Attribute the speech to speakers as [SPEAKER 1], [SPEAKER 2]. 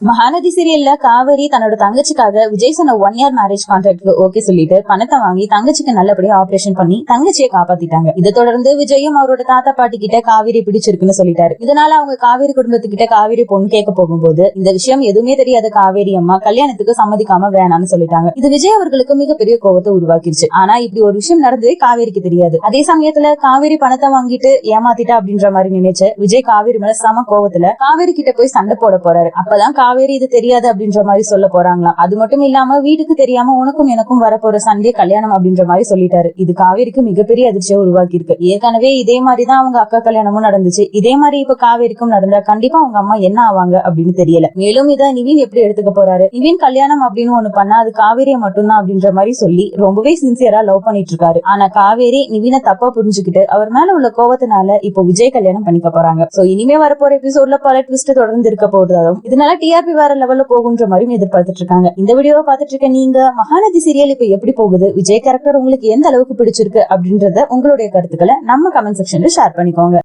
[SPEAKER 1] மகாநதி சீரியல்ல காவேரி தன்னோட தங்கச்சிக்காக விஜய் சொன்ன 1 year மேரேஜ் கான்ட்ராக்ட்க்கு ஓகே சொல்லிட்டு பணத்தை வாங்கி தங்கச்சிக்கு நல்லபடியா ஆபரேஷன் பண்ணி தங்கச்சியை காப்பாத்திட்டாங்க. இதை தொடர்ந்து விஜயும் அவரோட தாத்தா பாட்டி கிட்ட காவேரி பிடிச்சிருக்குன்னு சொல்லிட்டாரு. இதனால அவங்க காவேரி குடும்பத்துக்கிட்ட காவேரி பொண்ணு கேட்க போகும்போது இந்த விஷயம் எதுவுமே தெரியாத காவேரி அம்மா கல்யாணத்துக்கு சம்மதிக்காம வேணாம்னு சொல்லிட்டாங்க. இது விஜய் அவர்களுக்கு மிகப்பெரிய கோவத்தை உருவாக்கிருச்சு. ஆனா இப்படி ஒரு விஷயம் நடந்தது காவேரிக்கு தெரியாது. அதே சமயத்துல காவேரி பணத்தை வாங்கிட்டு ஏமாத்திட்டா அப்படின்ற மாதிரி நினைச்ச விஜய் காவேரி மேல சம கோவத்துல காவேரி கிட்ட போய் சண்டை போட போறாரு. அப்பதான் காவேரி இது தெரியாது அப்படின்ற மாதிரி சொல்ல போறாங்களாம். அது மட்டும் இல்லாம வீட்டுக்கு தெரியாம உனக்கும் எனக்கும் வரப்போற சண்டே கல்யாணம் அப்படின்ற மாதிரி சொல்லிட்டாரு. இது காவேரிக்கு மிகப்பெரிய அதிர்ச்சியை உருவாக்கி இருக்கு. ஏற்கனவே இதே மாதிரிதான் அவங்க அக்கா கல்யாணமும் நடந்துச்சு. இதே மாதிரி இப்ப காவேரிக்கும் நடந்தா கண்டிப்பா அவங்க அம்மா என்ன ஆவாங்க அப்படின்னு தெரியல. மேலும் இதை நிவின் எப்படி எடுத்துக்க போறாரு? நிவின் கல்யாணம் அப்படின்னு ஒண்ணு பண்ணா அது காவேரியை மட்டும்தான் அப்படின்ற மாதிரி சொல்லி ரொம்பவே சின்சியரா லவ் பண்ணிட்டு இருக்காரு. ஆனா காவேரி நிவினை தப்பா புரிஞ்சுக்கிட்டு அவர் மேல உள்ள கோவத்தினால இப்போ விஜய் கல்யாணம் பண்ணிக்க போறாங்க. சோ இனிமே வரப்போற எபிசோட்ல பல ட்விஸ்ட் தொடர்ந்து இருக்க போறதாலும் இதனால டிஆர்பி வேற லெவல்ல போகுன்ற மாதிரியும் எதிர்பார்த்துட்டு இருக்காங்க. இந்த வீடியோவை பார்த்துட்டு இருக்க நீங்க மகாநதி சீரியல் இப்ப எப்படி போகுது, விஜய் கேரக்டர் உங்களுக்கு எந்த அளவுக்கு பிடிச்சிருக்கு அப்படின்றத உங்களுடைய கருத்துக்களை நம்ம கமெண்ட் செக்ஷன்ல ஷேர் பண்ணிக்கோங்க.